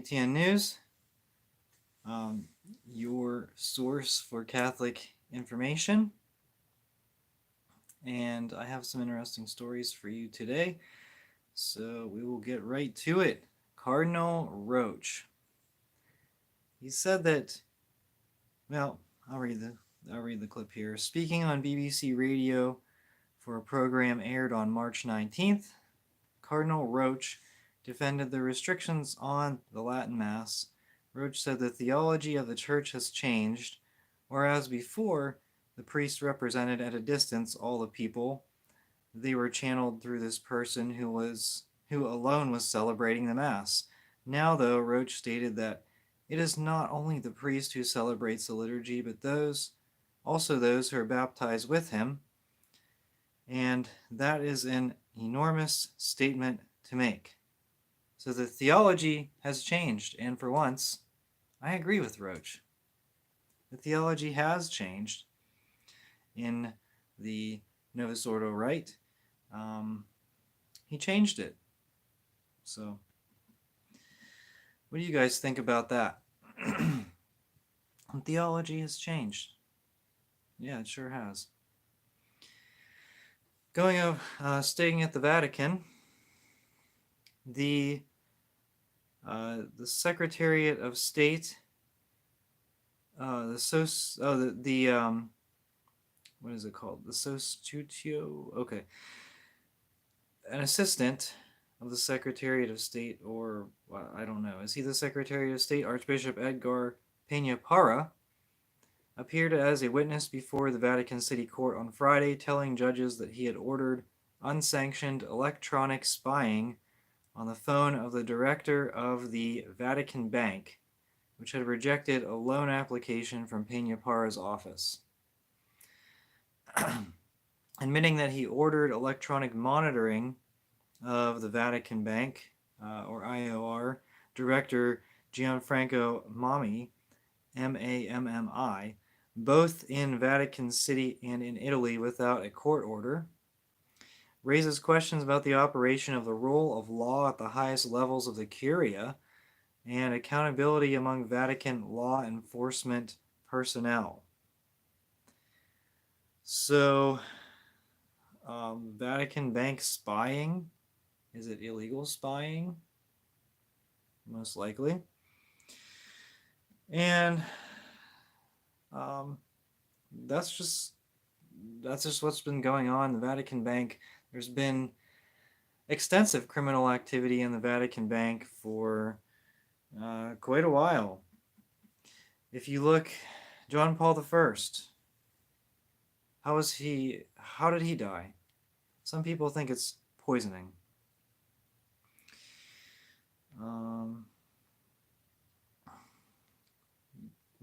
EVTN News, um, your source for Catholic information. And I have some interesting stories for you today. So we will get right to it. Cardinal Roach. He said that, well, I'll read the clip here. Speaking on BBC Radio for a program aired on March 19th, Cardinal Roach defended the restrictions on the Latin Mass. Roach said the theology of the Church has changed, whereas before the priest represented at a distance all the people, they were channeled through this person who alone was celebrating the Mass. Now, though, Roach stated that it is not only the priest who celebrates the liturgy, but those who are baptized with him, and that is an enormous statement to make. So the theology has changed, and for once, I agree with Roach. The theology has changed in the Novus Ordo Rite. He changed it. So, what do you guys think about that? Theology has changed. Yeah, it sure has. Staying at the Vatican, the Secretariat of State, what is it called? The Sostutio. Okay, an assistant of the Secretariat of State, or well, I don't know. Is he the Secretary of State? Archbishop Edgar Peña Parra appeared as a witness before the Vatican City Court on Friday, telling judges that he had ordered unsanctioned electronic spying on the phone of the director of the Vatican Bank, which had rejected a loan application from Peña Parra's office. Admitting that he ordered electronic monitoring of the Vatican Bank, or IOR, director Gianfranco Mammi, Mammi, both in Vatican City and in Italy without a court order, raises questions about the operation of the rule of law at the highest levels of the Curia and accountability among Vatican law enforcement personnel. So, Vatican Bank spying, is it illegal spying? Most likely. And that's just what's been going on in the Vatican Bank. There's been extensive criminal activity in the Vatican Bank for quite a while. If you look, John Paul I, how did he die? Some people think it's poisoning.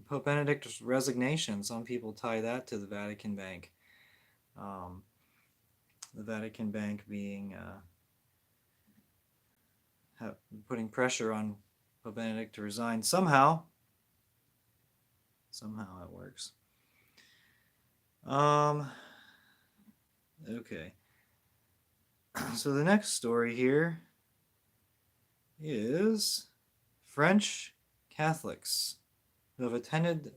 Pope Benedict's resignation, some people tie that to the Vatican Bank. The Vatican Bank being putting pressure on Pope Benedict to resign. Somehow it works. Okay. So the next story here is French Catholics who have attended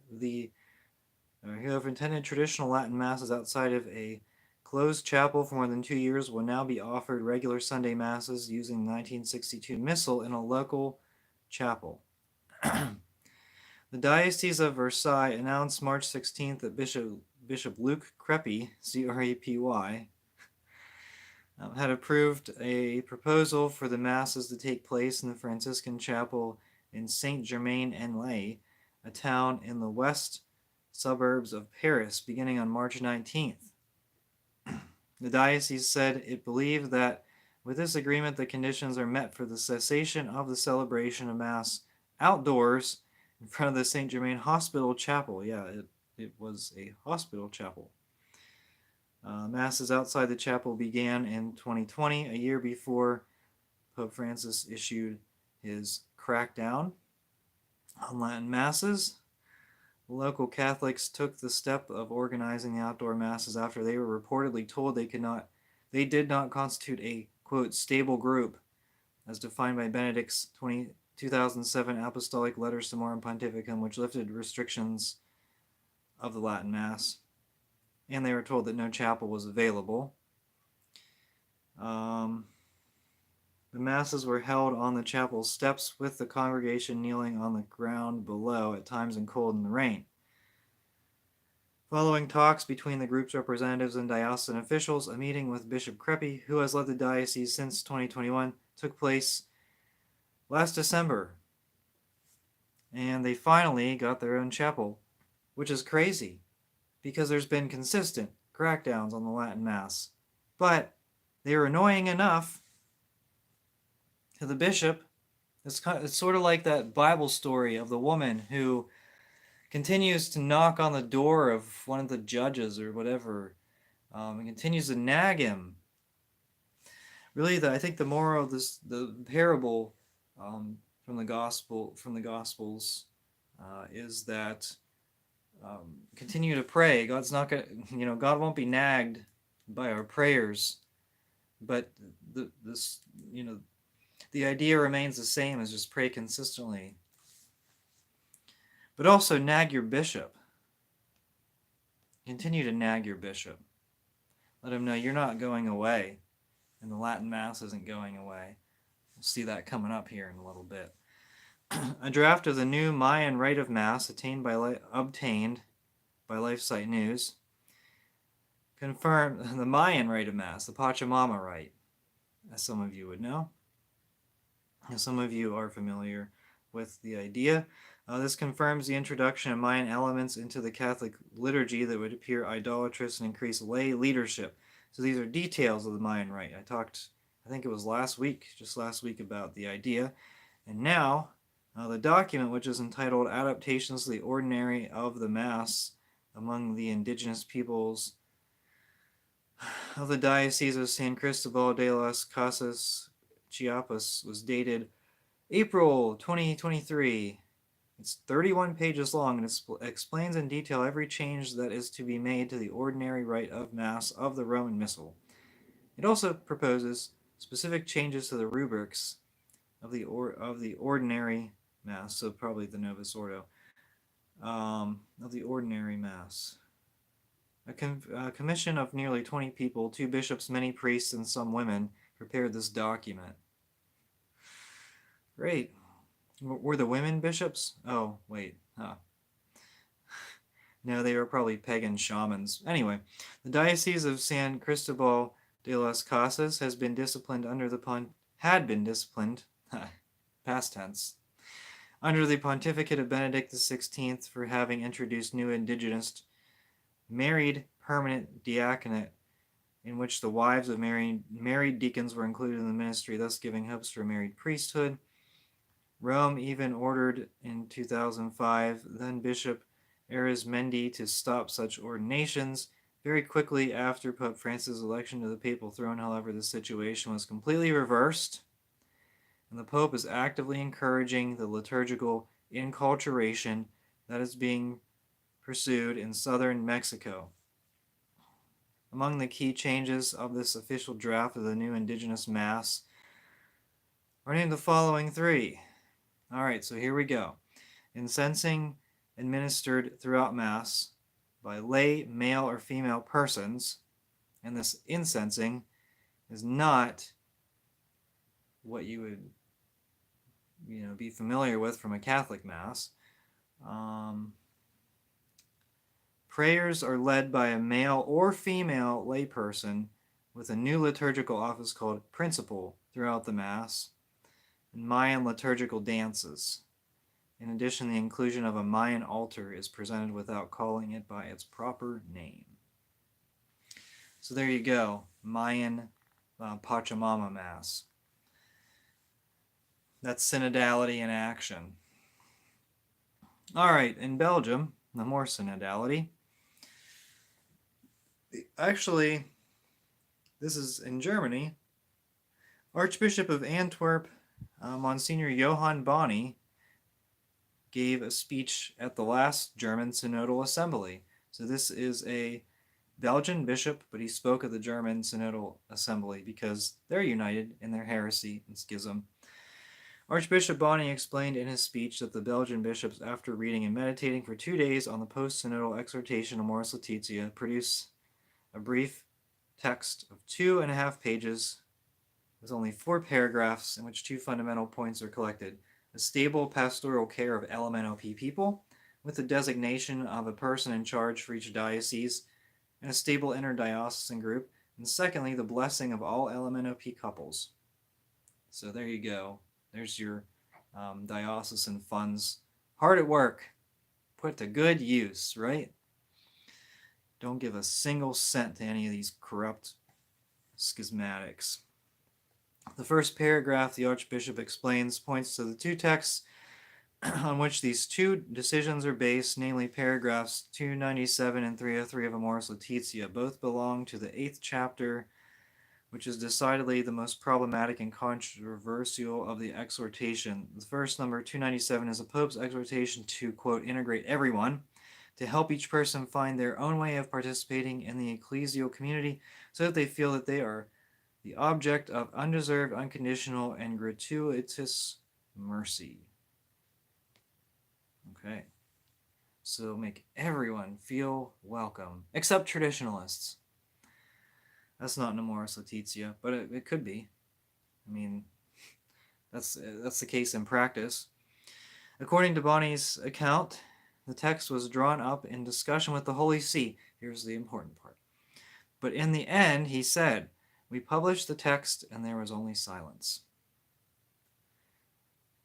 traditional Latin masses outside of a closed chapel for more than 2 years will now be offered regular Sunday masses using the 1962 missal in a local chapel. The Diocese of Versailles announced March 16th that Bishop Luc Crepy, C-R-E-P-Y, had approved a proposal for the masses to take place in the Franciscan chapel in Saint-Germain-en-Laye, a town in the west suburbs of Paris, beginning on March 19th. The diocese said it believed that with this agreement, the conditions are met for the cessation of the celebration of Mass outdoors in front of the Saint Germain Hospital Chapel. Yeah, it was a hospital chapel. Masses outside the chapel began in 2020, a year before Pope Francis issued his crackdown on Latin Masses. Local Catholics took the step of organizing the outdoor masses after they were reportedly told they did not constitute a, quote, stable group, as defined by Benedict's 2007 Apostolic Letters Summorum Pontificum, which lifted restrictions of the Latin Mass, and they were told that no chapel was available. The masses were held on the chapel steps with the congregation kneeling on the ground below, at times in cold and rain. Following talks between the group's representatives and diocesan officials, a meeting with Bishop Crepy, who has led the diocese since 2021, took place last December. And they finally got their own chapel, which is crazy because there's been consistent crackdowns on the Latin Mass. But they were annoying enough to the bishop. It's sort of like that Bible story of the woman who continues to knock on the door of one of the judges or whatever, and continues to nag him. Really, I think the moral of the parable from the Gospels, is that continue to pray. God's not gonna, God won't be nagged by our prayers, but the idea remains the same as just pray consistently. But also nag your bishop. Continue to nag your bishop. Let him know you're not going away, and the Latin Mass isn't going away. We'll see that coming up here in a little bit. A draft of the new Mayan rite of Mass obtained by LifeSite News confirmed the Mayan rite of Mass, the Pachamama rite, as some of you would know. And some of you are familiar with the idea. This confirms the introduction of Mayan elements into the Catholic liturgy that would appear idolatrous and increase lay leadership. So these are details of the Mayan rite. I think it was last week, about the idea. And now, the document, which is entitled Adaptations to the Ordinary of the Mass among the Indigenous Peoples of the Diocese of San Cristobal de las Casas, Chiapas, was dated April 2023. It's 31 pages long, and it explains in detail every change that is to be made to the ordinary rite of Mass of the Roman Missal. It also proposes specific changes to the rubrics of the ordinary Mass, so probably the Novus Ordo, of the ordinary Mass. A commission of nearly 20 people, 2 bishops, many priests, and some women, prepared this document. Great. Were the women bishops? Oh, wait. No, they were probably pagan shamans. Anyway, the Diocese of San Cristobal de las Casas had been disciplined, past tense, under the pontificate of Benedict XVI for having introduced new indigenous married permanent diaconate, in which the wives of married deacons were included in the ministry, thus giving hopes for married priesthood. Rome even ordered in 2005 then Bishop Arizmendi to stop such ordinations. Very quickly after Pope Francis' election to the papal throne, however, the situation was completely reversed, and the Pope is actively encouraging the liturgical enculturation that is being pursued in southern Mexico. Among the key changes of this official draft of the new Indigenous Mass are named the following 3. All right, so here we go. Incensing administered throughout Mass by lay male or female persons, and this incensing is not what you would be familiar with from a Catholic Mass. Prayers are led by a male or female layperson with a new liturgical office called principal throughout the Mass, and Mayan liturgical dances. In addition, the inclusion of a Mayan altar is presented without calling it by its proper name. So there you go, Mayan Pachamama Mass. That's synodality in action. All right, in Belgium, the more synodality. Actually, this is in Germany. Archbishop of Antwerp, Monsignor Johann Boni, gave a speech at the last German Synodal Assembly. So this is a Belgian bishop, but he spoke at the German Synodal Assembly because they're united in their heresy and schism. Archbishop Bonny explained in his speech that the Belgian bishops, after reading and meditating for 2 days on the post-synodal exhortation Amoris Laetitia, produce a brief text of 2.5 pages with only 4 paragraphs in which 2 fundamental points are collected: a stable pastoral care of LMNOP people, with the designation of a person in charge for each diocese, and a stable interdiocesan group, and secondly, the blessing of all LMNOP couples. So there you go. There's your diocesan funds. Hard at work. Put to good use, right? Don't give a single cent to any of these corrupt schismatics. The first paragraph, the Archbishop explains, points to the 2 texts on which these 2 decisions are based, namely paragraphs 297 and 303 of Amoris Laetitia. Both belong to the 8th chapter, which is decidedly the most problematic and controversial of the exhortation. The first, number 297, is the Pope's exhortation to, quote, integrate everyone, to help each person find their own way of participating in the ecclesial community so that they feel that they are the object of undeserved, unconditional, and gratuitous mercy. Okay. So make everyone feel welcome, except traditionalists. That's not in Amoris Laetitia, but it could be. I mean, that's the case in practice. According to Bonny's account, the text was drawn up in discussion with the Holy See. Here's the important part. But in the end, he said, we published the text and there was only silence.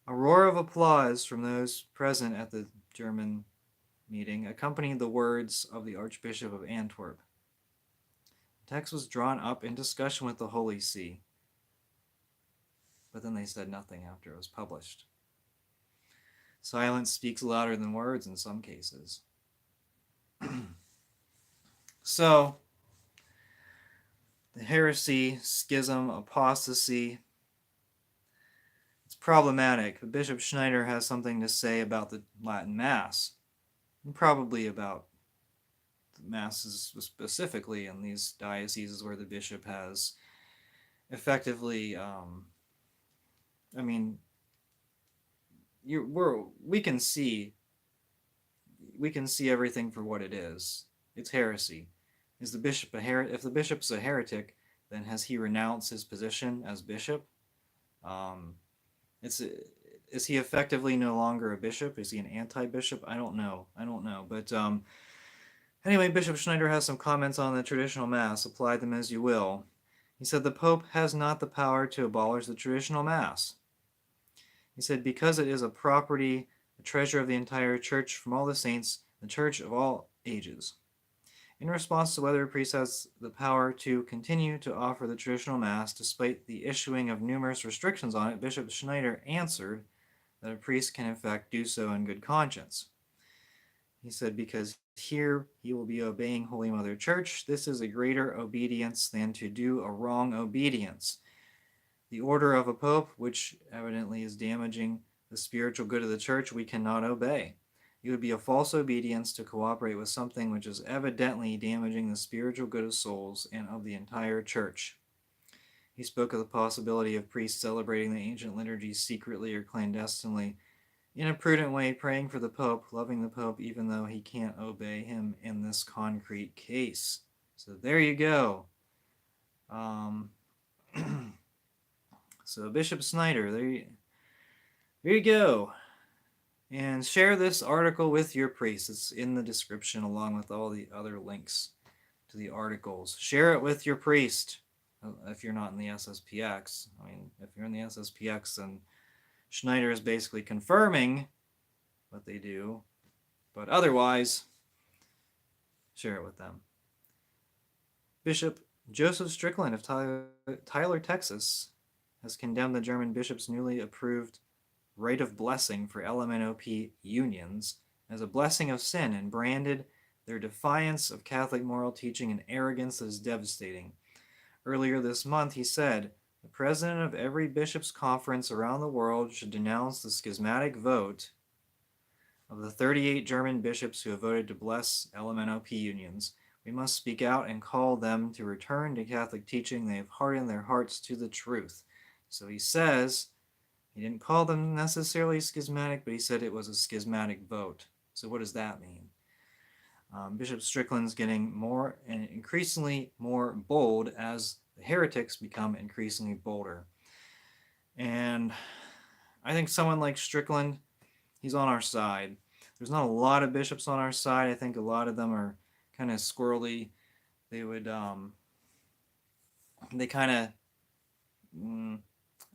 A roar of applause from those present at the German meeting accompanied the words of the Archbishop of Antwerp. The text was drawn up in discussion with the Holy See, but then they said nothing after it was published. Silence speaks louder than words in some cases. So, the heresy, schism, apostasy, it's problematic. Bishop Schneider has something to say about the Latin Mass, and probably about the Masses specifically in these dioceses where the bishop has effectively, we can see everything for what it is. It's heresy. Is the bishop a heretic? If the bishop's a heretic, then has he renounced his position as bishop? Is he effectively no longer a bishop? Is he an anti-bishop? I don't know. But anyway, Bishop Schneider has some comments on the traditional Mass. Apply them as you will. He said the Pope has not the power to abolish the traditional Mass. He said because it is a property, a treasure of the entire Church from all the saints, the Church of all ages. In response to whether a priest has the power to continue to offer the traditional Mass despite the issuing of numerous restrictions on it, Bishop Schneider answered that a priest can in fact do so in good conscience. He said, because here he will be obeying Holy Mother Church, this is a greater obedience than to do a wrong obedience. The order of a pope, which evidently is damaging the spiritual good of the Church, we cannot obey. It would be a false obedience to cooperate with something which is evidently damaging the spiritual good of souls and of the entire Church. He spoke of the possibility of priests celebrating the ancient liturgies secretly or clandestinely, in a prudent way, praying for the Pope, loving the Pope, even though he can't obey him in this concrete case. So there you go. So Bishop Schneider, there you go. And share this article with your priest. It's in the description along with all the other links to the articles. Share it with your priest if you're not in the SSPX. I mean, if you're in the SSPX, then Schneider is basically confirming what they do. But otherwise, share it with them. Bishop Joseph Strickland of Tyler, Texas, has condemned the German bishop's newly approved rite of blessing for LMNOP unions as a blessing of sin and branded their defiance of Catholic moral teaching and arrogance as devastating. Earlier this month, he said, the president of every bishop's conference around the world should denounce the schismatic vote of the 38 German bishops who have voted to bless LMNOP unions. We must speak out and call them to return to Catholic teaching. They have hardened their hearts to the truth. So he says, He didn't call them necessarily schismatic, but he said it was a schismatic vote. So what does that mean? Bishop Strickland's getting more and increasingly more bold as the heretics become increasingly bolder. And I think someone like Strickland, he's on our side. There's not a lot of bishops on our side. I think a lot of them are kind of squirrely. They would, they kind of,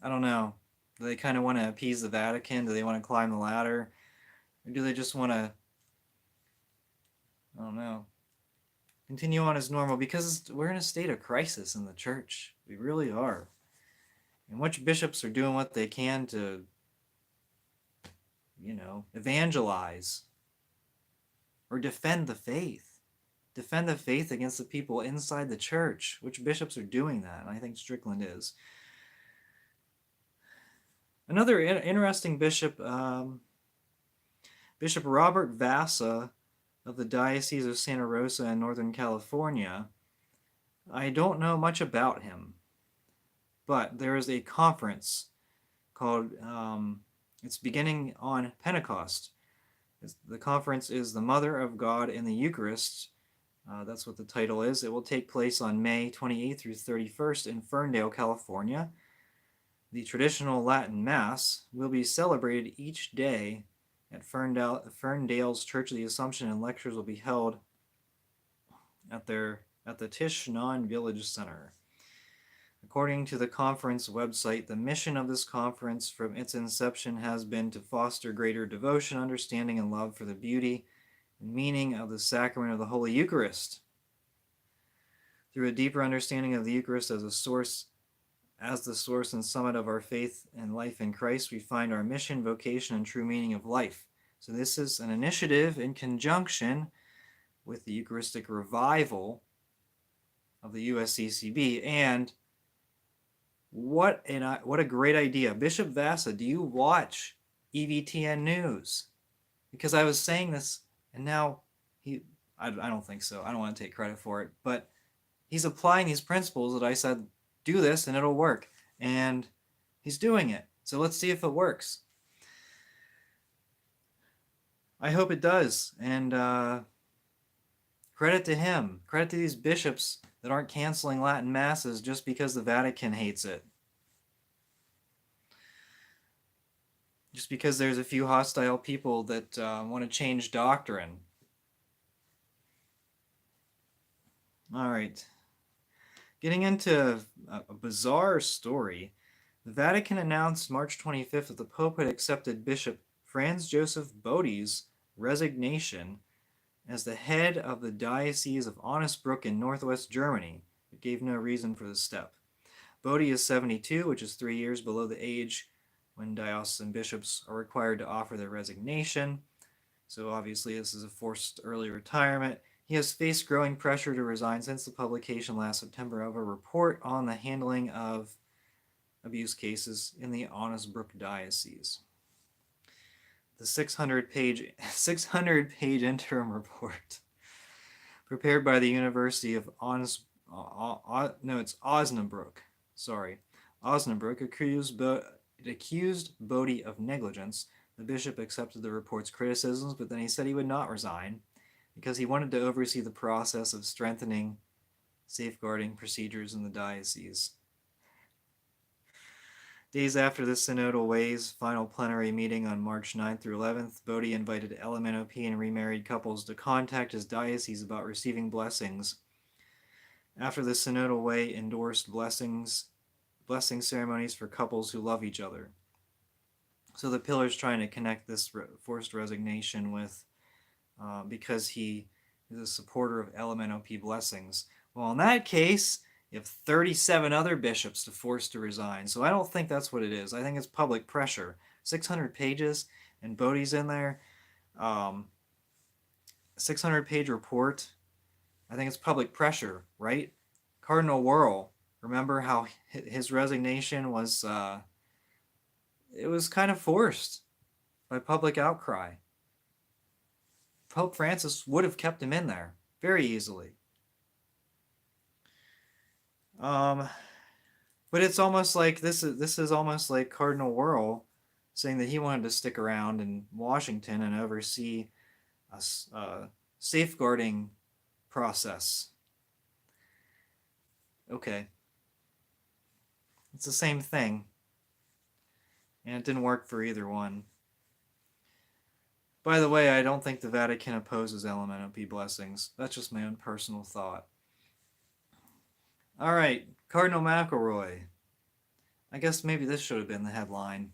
I don't know. Do they kind of want to appease the Vatican? Do they want to climb the ladder? Or do they just want to, I don't know, continue on as normal? Because we're in a state of crisis in the church. We really are. And which bishops are doing what they can to, evangelize or defend the faith. Defend the faith against the people inside the church. Which bishops are doing that? And I think Strickland is. Another interesting bishop, Bishop Robert Vassa of the Diocese of Santa Rosa in Northern California. I don't know much about him, but there is a conference called, it's beginning on Pentecost. The conference is The Mother of God in the Eucharist. That's what the title is. It will take place on May 28th through 31st in Ferndale, California. The traditional Latin Mass will be celebrated each day at Ferndale's Church of the Assumption, and lectures will be held at the Tishnan Village Center. According to the conference website, the mission of this conference from its inception has been to foster greater devotion, understanding, and love for the beauty and meaning of the sacrament of the Holy Eucharist. Through a deeper understanding of the Eucharist as the source and summit of our faith and life in Christ, we find our mission, vocation, and true meaning of life. So this is an initiative in conjunction with the Eucharistic Revival of the USCCB. And what a great idea. Bishop Vassa, do you watch EVTN News? Because I was saying this, and now I don't think so. I don't want to take credit for it. But he's applying these principles that I said, do this and it'll work. And he's doing it. So let's see if it works. I hope it does. And credit to him. Credit to these bishops that aren't canceling Latin Masses just because the Vatican hates it. Just because there's a few hostile people that want to change doctrine. All right. Getting into a bizarre story, the Vatican announced March 25th that the Pope had accepted Bishop Franz Joseph Bode's resignation as the head of the Diocese of Osnabrück in northwest Germany. It gave no reason for the step. Bode is 72, which is 3 years below the age when diocesan bishops are required to offer their resignation. So obviously this is a forced early retirement. He has faced growing pressure to resign since the publication last September of a report on the handling of abuse cases in the Osnabrück Diocese. The 600-page interim report prepared by the University of Osnabrück. Osnabrück accused Bode of negligence. The bishop accepted the report's criticisms, but then he said he would not resign because he wanted to oversee the process of strengthening safeguarding procedures in the diocese. Days after the Synodal Way's final plenary meeting on March 9th through 11th, Bode invited LMNOP and remarried couples to contact his diocese about receiving blessings. After the Synodal Way endorsed blessing ceremonies for couples who love each other. So the pillar's trying to connect this forced resignation with because he is a supporter of LMNOP blessings. Well, in that case, you have 37 other bishops to force to resign. So I don't think that's what it is. I think it's public pressure. 600 pages, and Bode's in there. 600-page report. I think it's public pressure, right? Cardinal Wuerl, remember how his resignation was, it was kind of forced by public outcry. Pope Francis would have kept him in there very easily. But it's almost like this is almost like Cardinal Wuerl saying that he wanted to stick around in Washington and oversee a safeguarding process. Okay, it's the same thing, and it didn't work for either one. By the way, I don't think the Vatican opposes LMNOP blessings. That's just my own personal thought. All right, Cardinal McElroy. I guess maybe this should have been the headline,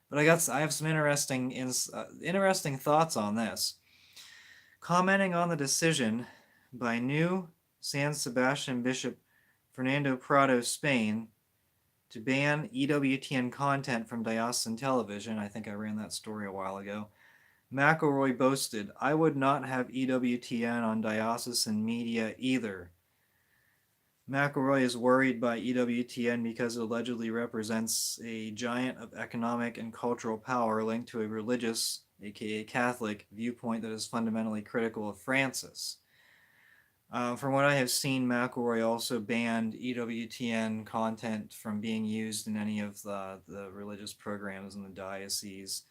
but I have some interesting thoughts on this. Commenting on the decision by new San Sebastian Bishop Fernando Prado, Spain, to ban EWTN content from diocesan television. I think I ran that story a while ago. McElroy boasted, "I would not have EWTN on diocesan media either." McElroy is worried by EWTN because it allegedly represents a giant of economic and cultural power linked to a religious, aka Catholic, viewpoint that is fundamentally critical of Francis. From what I have seen, McElroy also banned EWTN content from being used in any of the religious programs in the diocese,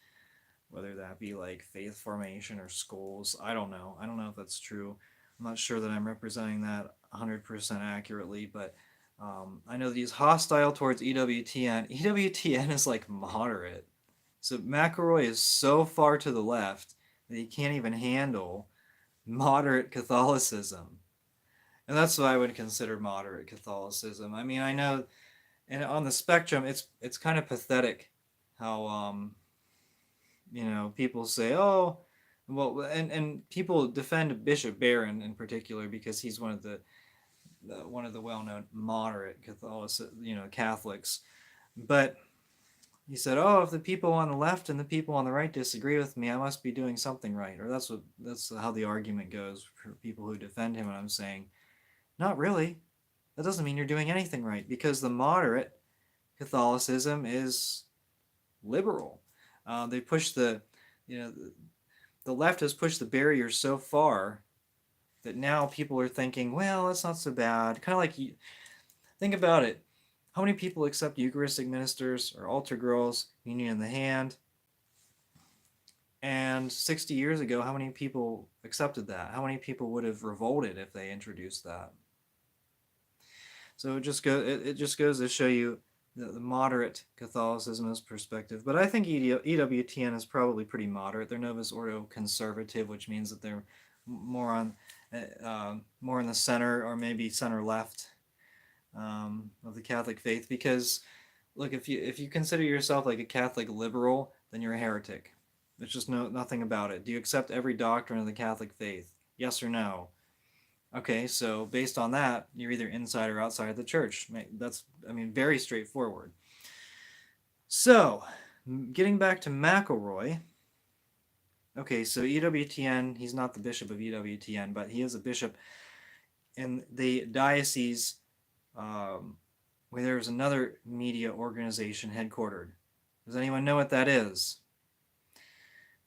whether that be like faith formation or schools. I don't know. I don't know if that's true. I'm not sure that I'm representing that 100% accurately, but I know that he's hostile towards EWTN. EWTN is like moderate. So McElroy is so far to the left that he can't even handle moderate Catholicism. And that's what I would consider moderate Catholicism. I mean, I know, and on the spectrum, it's kind of pathetic how people say, oh, well, and people defend Bishop Barron in particular because he's one of the well-known moderate Catholics. But he said, oh, if the people on the left and the people on the right disagree with me, I must be doing something right. Or that's how the argument goes for people who defend him. And I'm saying, not really. That doesn't mean you're doing anything right, because the moderate Catholicism is liberal. They push the left has pushed the barrier so far that now people are thinking, well, that's not so bad. Kind of like, think about it. How many people accept Eucharistic ministers or altar girls, communion in the hand? And 60 years ago, how many people accepted that? How many people would have revolted if they introduced that? So it just goes to show you the moderate Catholicism's perspective. But I think EWTN is probably pretty moderate. They're Novus Ordo conservative, which means that they're more in the center, or maybe center left, of the Catholic faith. Because look, if you consider yourself like a Catholic liberal, then you're a heretic. There's just nothing about it. Do you accept every doctrine of the Catholic faith? Yes or no? Okay, so based on that, you're either inside or outside of the church. That's, very straightforward. So, getting back to McElroy. Okay, so EWTN, he's not the bishop of EWTN, but he is a bishop in the diocese where there's another media organization headquartered. Does anyone know what that is?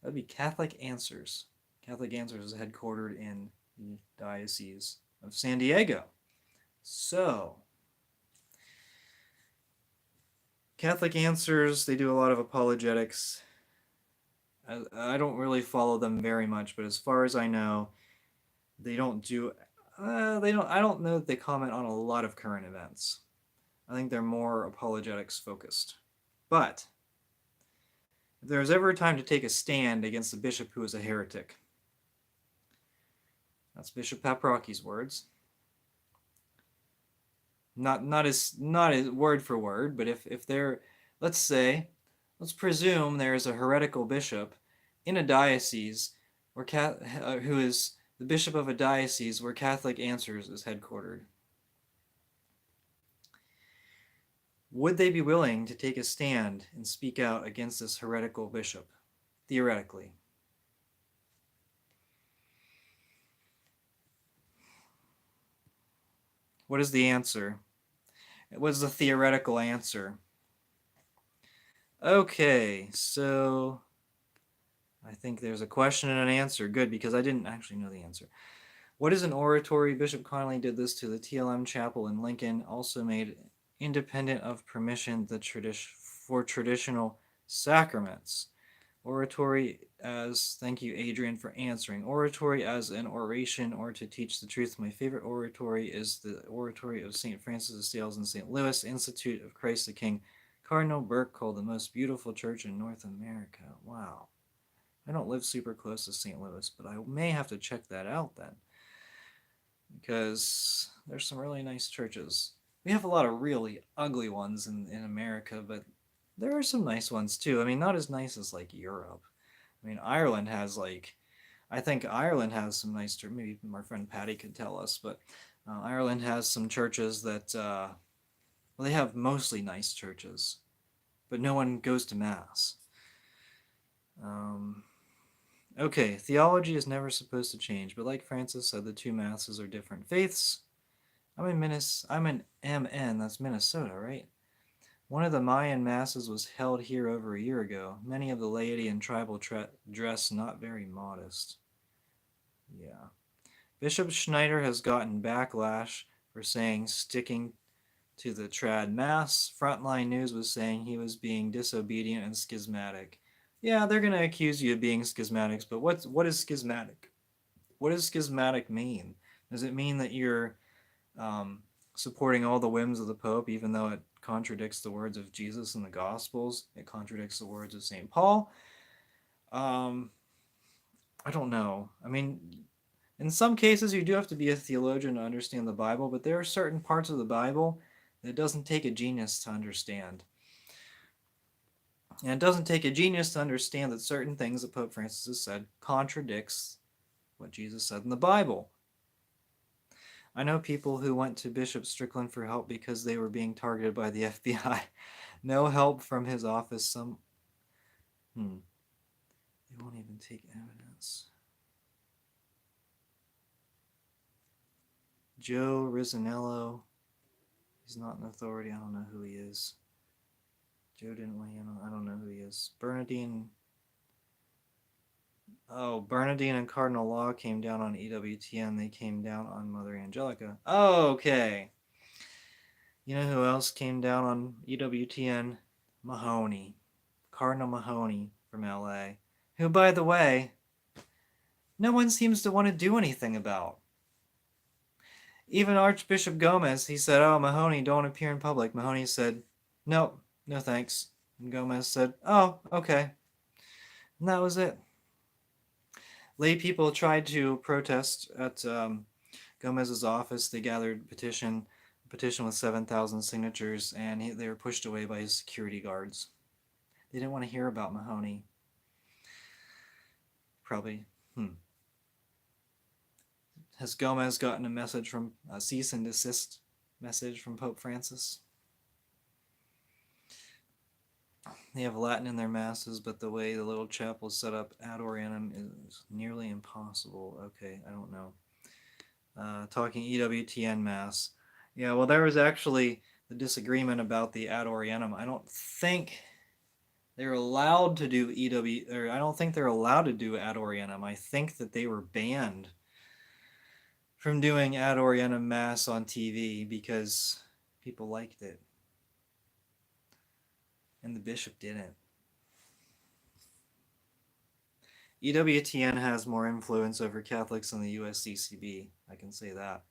That would be Catholic Answers. Catholic Answers is headquartered in the Diocese of San Diego. So, Catholic Answers, they do a lot of apologetics. I don't really follow them very much, but as far as I know, they don't do. I don't know that they comment on a lot of current events. I think they're more apologetics focused. But if there's ever a time to take a stand against a bishop who is a heretic, that's Bishop Paprocki's words. Not as word for word, but if there, let's presume there is a heretical bishop in a diocese who is the bishop of a diocese where Catholic Answers is headquartered. Would they be willing to take a stand and speak out against this heretical bishop, theoretically? What is the answer? What is the theoretical answer? Okay, so I think there's a question and an answer. Good, because I didn't actually know the answer. What is an oratory? Bishop Connolly did this to the TLM Chapel in Lincoln, also made independent of permission for traditional Sacraments. Oratory as, thank you, Adrian, for answering. Oratory as an oration or to teach the truth. My favorite oratory is the Oratory of St. Francis of Sales in St. Louis, Institute of Christ the King. Cardinal Burke called the most beautiful church in North America. Wow. I don't live super close to St. Louis, but I may have to check that out then, because there's some really nice churches. We have a lot of really ugly ones in America, but there are some nice ones too. I mean, not as nice as like Europe. I mean, Ireland has like, I think Ireland has some nice churches. Maybe my friend Patty could tell us, but Ireland has some churches that, well, they have mostly nice churches, but no one goes to Mass. Okay, theology is never supposed to change, but like Francis said, the two Masses are different faiths. I'm in MN, that's Minnesota, right? One of the Mayan masses was held here over a year ago. Many of the laity in tribal dress not very modest. Yeah. Bishop Schneider has gotten backlash for saying sticking to the trad mass. Frontline News was saying he was being disobedient and schismatic. Yeah, they're going to accuse you of being schismatics, but what is schismatic? What does schismatic mean? Does it mean that you're supporting all the whims of the Pope, even though it contradicts the words of Jesus in the Gospels? It contradicts the words of St. Paul. I don't know. I mean, in some cases, you do have to be a theologian to understand the Bible, but there are certain parts of the Bible that it doesn't take a genius to understand. And it doesn't take a genius to understand that certain things that Pope Francis has said contradicts what Jesus said in the Bible. I know people who went to Bishop Strickland for help because they were being targeted by the FBI. No help from his office. They won't even take evidence. Joe Rizzanello. He's not an authority. I don't know who he is. Joe didn't weigh in on. I don't know who he is. Bernardine. Oh, Bernardine and Cardinal Law came down on EWTN. They came down on Mother Angelica. Oh, okay. You know who else came down on EWTN? Mahoney. Cardinal Mahoney from LA. Who, by the way, no one seems to want to do anything about. Even Archbishop Gomez, he said, oh, Mahoney, don't appear in public. Mahoney said, nope, no thanks. And Gomez said, oh, okay. And that was it. Lay people tried to protest at Gomez's office. They gathered a petition with 7,000 signatures, and they were pushed away by his security guards. They didn't want to hear about Mahoney. Probably. Has Gomez gotten a message from a cease and desist message from Pope Francis? They have Latin in their masses, but the way the little chapel is set up ad orientem is nearly impossible. Okay, I don't know. Talking EWTN mass. Yeah, well, there was actually the disagreement about the ad orientem. I don't think they're allowed to do I don't think they're allowed to do ad orientem. I think that they were banned from doing ad orientem mass on TV because people liked it. And the bishop didn't. EWTN has more influence over Catholics than the USCCB. I can say that.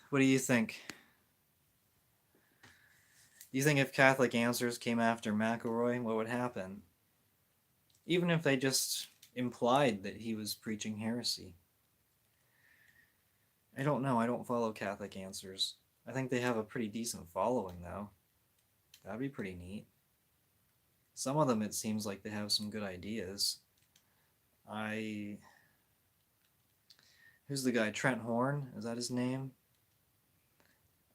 What do you think? Do you think if Catholic Answers came after McElroy, what would happen? Even if they just implied that he was preaching heresy. I don't know. I don't follow Catholic Answers. I think they have a pretty decent following, though. That'd be pretty neat. Some of them, it seems like they have some good ideas. Who's the guy? Trent Horn? Is that his name?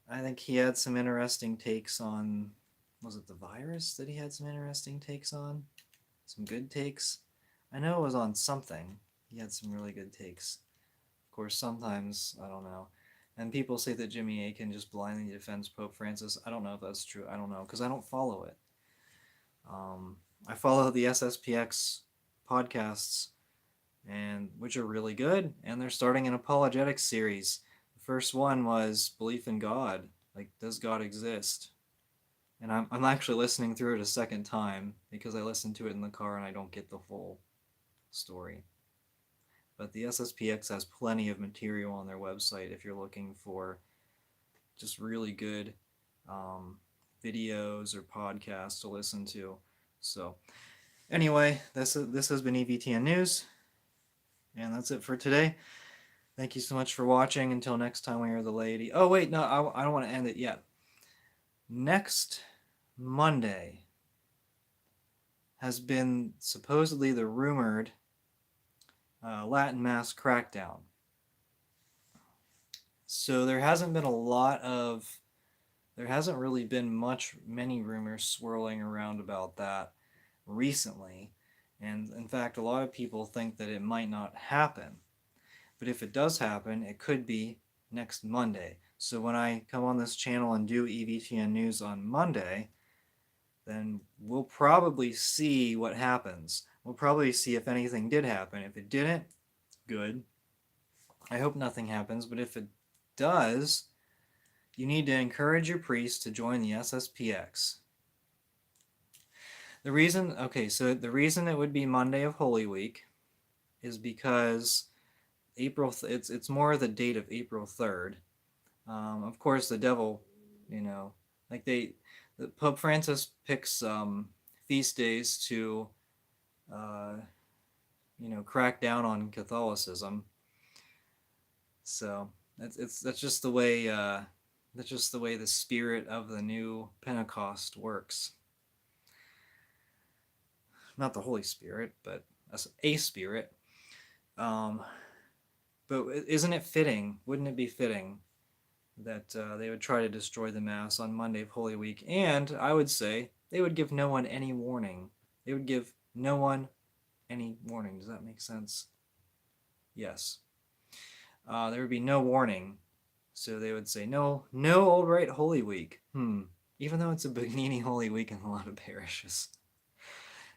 I think he had some interesting takes on... Was it the virus that he had some interesting takes on? Some good takes? I know it was on something. He had some really good takes. Of course, sometimes, I don't know. And people say that Jimmy Akin just blindly defends Pope Francis. I don't know if that's true. I don't know, because I don't follow it. I follow the SSPX podcasts, which are really good, and they're starting an apologetics series. The first one was belief in God. Like, does God exist? And I'm actually listening through it a second time because I listened to it in the car and I don't get the full story. But the SSPX has plenty of material on their website if you're looking for just really good videos or podcasts to listen to. So anyway, this has been EVTN News, and that's it for today. Thank you so much for watching. Until next time, we are the lady. Oh wait, no, I don't want to end it yet. Next Monday has been supposedly the rumored Latin Mass crackdown. So there hasn't really been many rumors swirling around about that recently. And in fact, a lot of people think that it might not happen. But if it does happen, it could be next Monday. So when I come on this channel and do EVTN News on Monday, then we'll probably see what happens. We'll probably see if anything did happen. If it didn't, good. I hope nothing happens, but if it does, you need to encourage your priest to join the SSPX. The reason it would be Monday of Holy Week is because it's more the date of April 3rd. Of course, the devil, like Pope Francis picks feast days to, crack down on Catholicism. So that's just the way the spirit of the new Pentecost works. Not the Holy Spirit, but a spirit. But isn't it fitting? Wouldn't it be fitting that they would try to destroy the Mass on Monday of Holy Week? And I would say they would give no one any warning. They would give no one any warning. Does that make sense? Yes. There would be no warning. So they would say, no Old Rite Holy Week. Even though it's a Bernini Holy Week in a lot of parishes.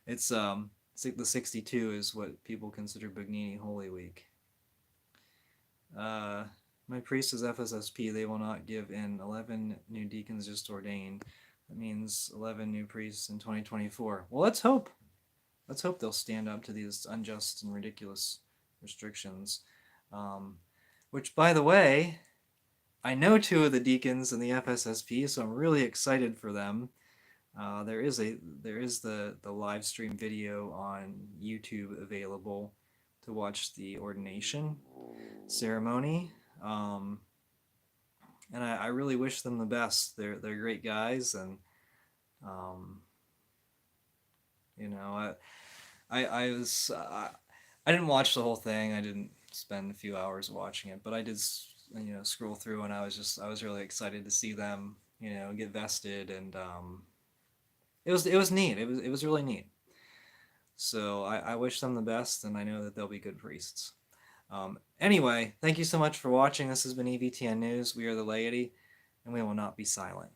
It's the 62 is what people consider Bernini Holy Week. My priest is FSSP. They will not give in 11 new deacons just ordained. That means 11 new priests in 2024. Well, let's hope. Let's hope they'll stand up to these unjust and ridiculous restrictions. Which, by the way, I know 2 of the deacons in the FSSP, so I'm really excited for them. There is the live stream video on YouTube available to watch the ordination ceremony, and I really wish them the best. They're great guys, and I didn't watch the whole thing. I didn't spend a few hours watching it, but I did scroll through, and I was really excited to see them get vested, and it was neat. It was really neat. So I wish them the best, and I know that they'll be good priests. Anyway, thank you so much for watching. This has been EVTN News. We are the laity, and we will not be silent.